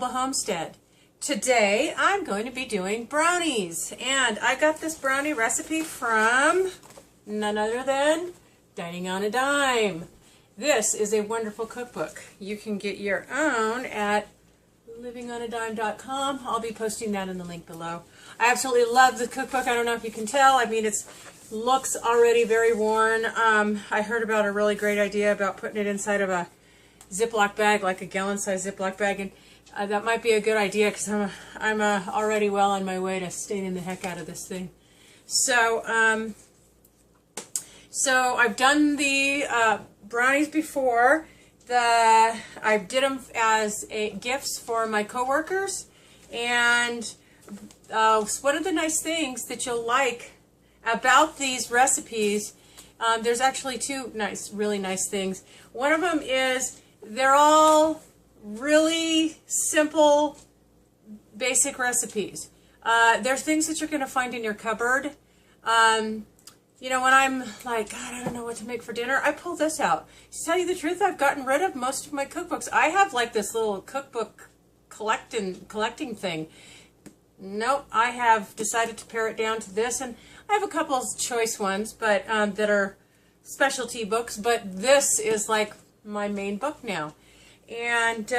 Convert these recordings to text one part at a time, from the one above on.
Sustainable Homestead. Today I'm going to be doing brownies, and I got this brownie recipe from none other than Dining on a Dime. This is a wonderful cookbook. You can get your own at livingonadime.com. I'll be posting that in the link below. I absolutely love the cookbook. I don't know if you can tell. I mean, it looks already very worn. I heard about a really great idea about putting it inside of a Ziploc bag, like a gallon-sized Ziploc bag, and that might be a good idea because I'm already well on my way to staining the heck out of this thing. So I've done the brownies before. I did them as gifts for my coworkers, and one of the nice things that you'll like about these recipes, there's actually two really nice things. One of them is they're all really simple, basic recipes. They're things that you're going to find in your cupboard. You know, when I'm like, God, I don't know what to make for dinner, I pull this out. To tell you the truth, I've gotten rid of most of my cookbooks. I have like this little cookbook collecting thing. Nope, I have decided to pare it down to this, and I have a couple of choice ones, but that are specialty books. But this is like my main book now, and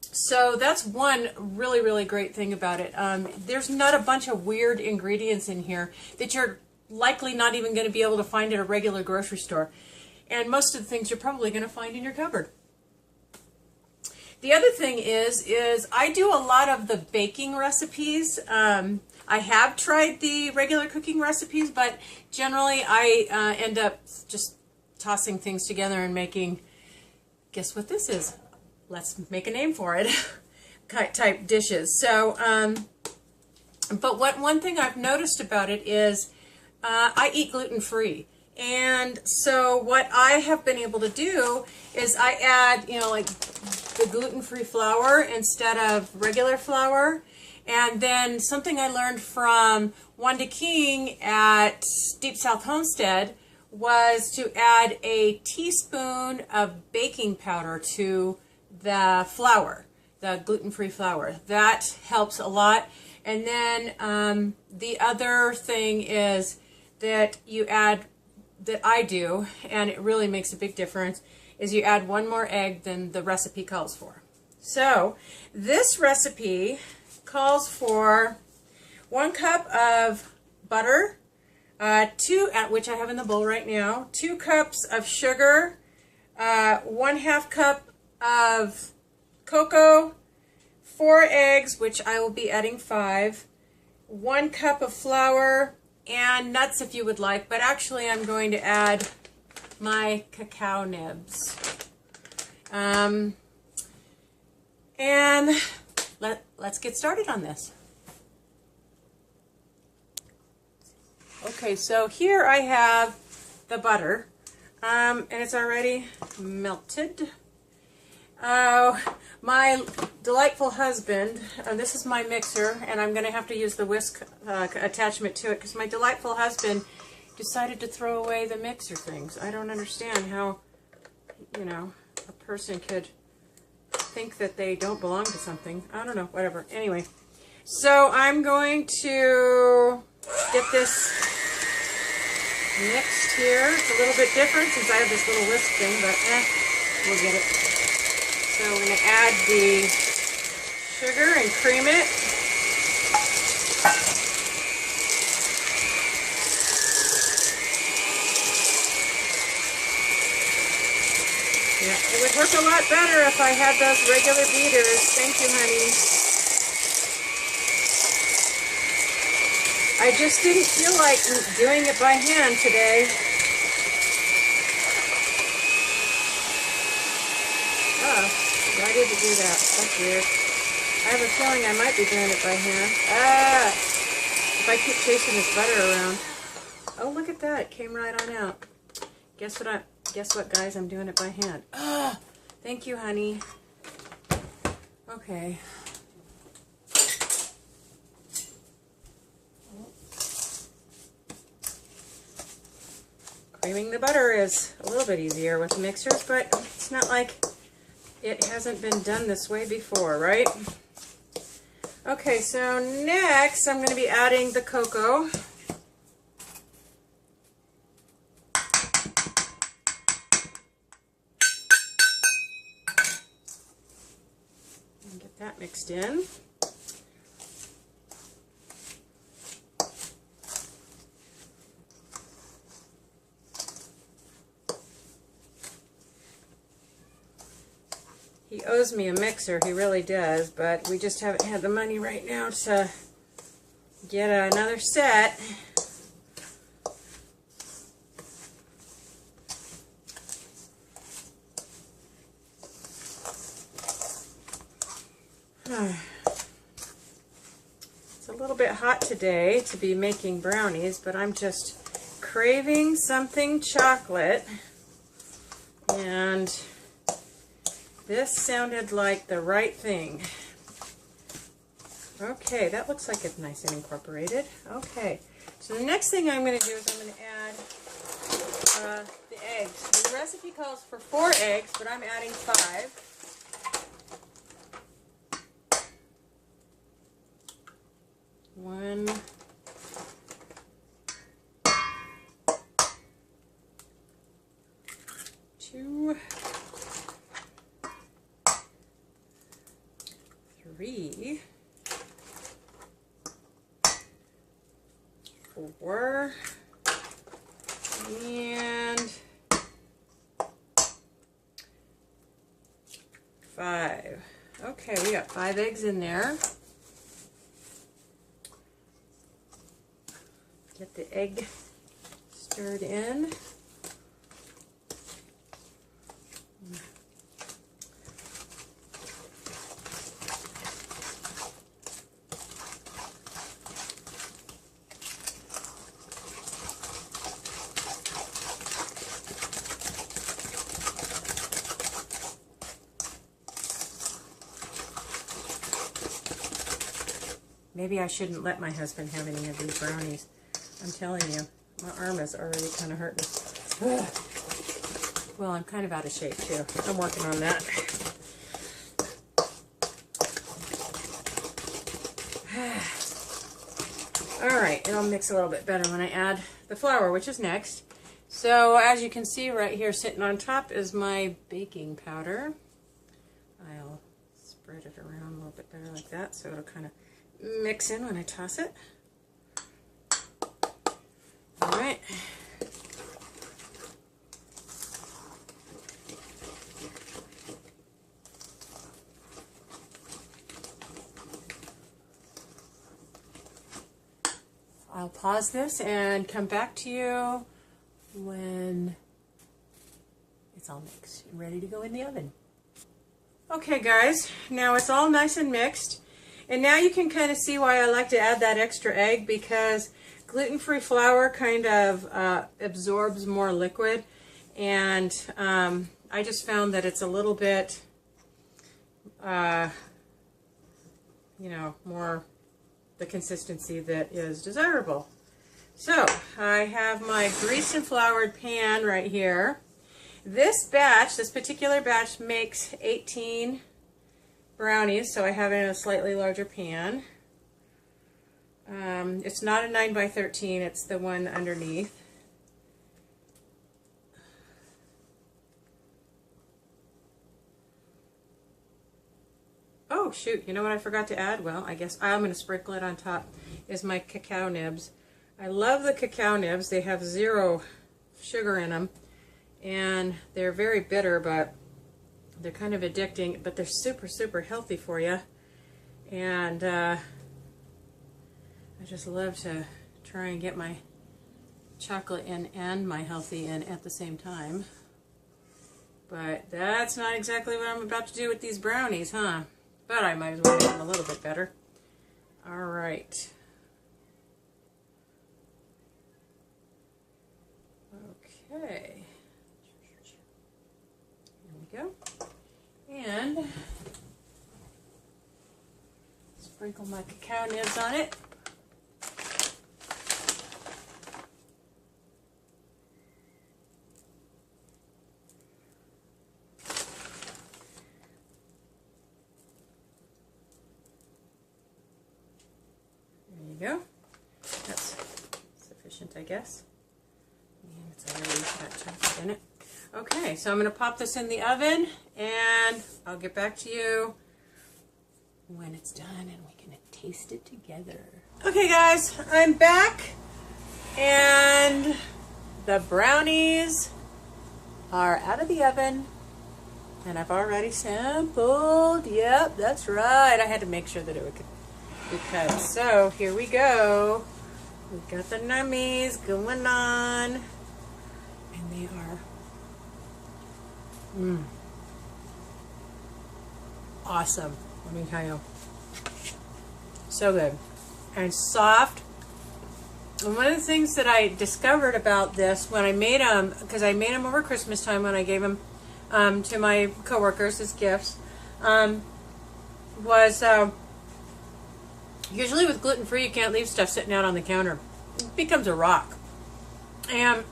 so that's one really, really great thing about it. There's not a bunch of weird ingredients in here that you're likely not even going to be able to find at a regular grocery store. And most of the things you're probably going to find in your cupboard. The other thing is I do a lot of the baking recipes. I have tried the regular cooking recipes, but generally I end up just tossing things together and making, guess what this is? Let's make a name for it, type dishes. So, but one thing I've noticed about it is I eat gluten-free. And so what I have been able to do is I add, you know, like the gluten-free flour instead of regular flour. And then something I learned from Wanda King at Deep South Homestead was to add a teaspoon of baking powder to the flour, the gluten-free flour. That helps a lot. And then the other thing is that you add, that I do, and it really makes a big difference, is you add one more egg than the recipe calls for. So this recipe calls for 1 cup of butter, which I have in the bowl right now, 2 cups of sugar, 1/2 cup of cocoa, 4 eggs, which I will be adding 5, 1 cup of flour, and nuts if you would like, but actually I'm going to add my cacao nibs. And let's get started on this. Okay, so here I have the butter, and it's already melted. My delightful husband, this is my mixer, and I'm going to have to use the whisk attachment to it because my delightful husband decided to throw away the mixer things. I don't understand how, you know, a person could think that they don't belong to something. I don't know, whatever. Anyway, so I'm going to get this mixed here. It's a little bit different since I have this little whisk thing, but we'll get it. So we're going to add the sugar and cream it. Yeah, it would work a lot better if I had those regular beaters. Thank you, honey. I just didn't feel like doing it by hand today. Why did it do that? That's weird. I have a feeling I might be doing it by hand. If I keep chasing this butter around. Oh, look at that. It came right on out. Guess what, guys? I'm doing it by hand. Thank you, honey. Okay. Creaming the butter is a little bit easier with the mixers, but it's not like it hasn't been done this way before, right? Okay, so next I'm going to be adding the cocoa. And get that mixed in. He owes me a mixer, he really does, but we just haven't had the money right now to get another set. It's a little bit hot today to be making brownies, but I'm just craving something chocolate, and this sounded like the right thing. Okay, that looks like it's nice and incorporated. Okay, so the next thing I'm going to do is I'm going to add the eggs. The recipe calls for 4 eggs, but I'm adding 5. One, two, 3, 4, and 5. Okay, we got 5 eggs in there. Get the egg stirred in. Maybe I shouldn't let my husband have any of these brownies. I'm telling you, my arm is already kind of hurting. Well, I'm kind of out of shape too. I'm working on that. Alright, it'll mix a little bit better when I add the flour, which is next. So as you can see right here sitting on top is my baking powder. I'll spread it around a little bit better like that so it'll kind of mix in when I toss it. Alright. I'll pause this and come back to you when it's all mixed and ready to go in the oven. Okay guys, now it's all nice and mixed, and now you can kind of see why I like to add that extra egg, because gluten-free flour kind of absorbs more liquid, and I just found that it's a little bit you know, more the consistency that is desirable. So I have my greased and floured pan right here. This batch, this particular batch, makes 18 brownies, so I have it in a slightly larger pan. It's not a 9 by 13, it's the one underneath. Oh shoot, you know what I forgot to add? Well, I guess I'm going to sprinkle it on top, is my cacao nibs. I love the cacao nibs. They have 0 sugar in them, and they're very bitter, but they're kind of addicting, but they're super, super healthy for you. And I just love to try and get my chocolate in and my healthy in at the same time. But that's not exactly what I'm about to do with these brownies, huh? But I might as well make them a little bit better. Alright. Okay. There we go. And sprinkle my cacao nibs on it. you go. That's sufficient, I guess. And it's already got chocolate in it. Okay, so I'm going to pop this in the oven, and I'll get back to you when it's done, and we can taste it together. Okay, guys, I'm back, and the brownies are out of the oven, and I've already sampled. Yep, that's right. I had to make sure that it would be cut. So here we go. We've got the nummies going on, and they are awesome. Let me tell you, so good and soft. And one of the things that I discovered about this when I made them, because I made them over Christmas time when I gave them to my coworkers as gifts, was usually with gluten-free you can't leave stuff sitting out on the counter. It becomes a rock. And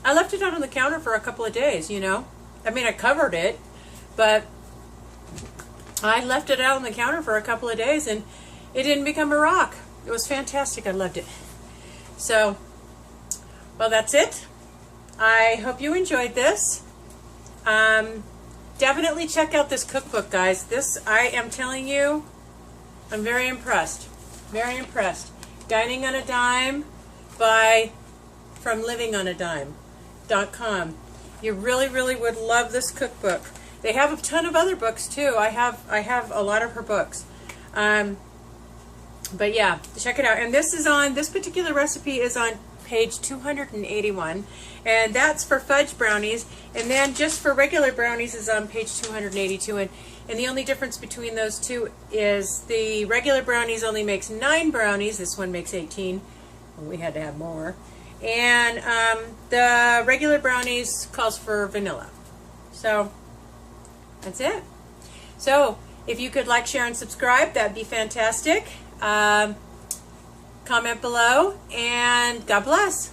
I left it out on the counter for a couple of days, you know. I mean, I covered it, but I left it out on the counter for a couple of days and it didn't become a rock. It was fantastic. I loved it. So, well, that's it. I hope you enjoyed this. Definitely check out this cookbook, guys. This, I am telling you, I'm very impressed. Very impressed. Dining on a Dime from livingonadime.com. You really, really would love this cookbook. They have a ton of other books too. I have a lot of her books. But yeah, check it out. And this particular recipe is on page 281, and that's for fudge brownies. And then just for regular brownies is on page 282. And the only difference between those two is the regular brownies only makes 9 brownies. This one makes 18. Well, we had to have more. And the regular brownies calls for vanilla. So that's it. So if you could like, share, and subscribe, that'd be fantastic. Comment below, and God bless.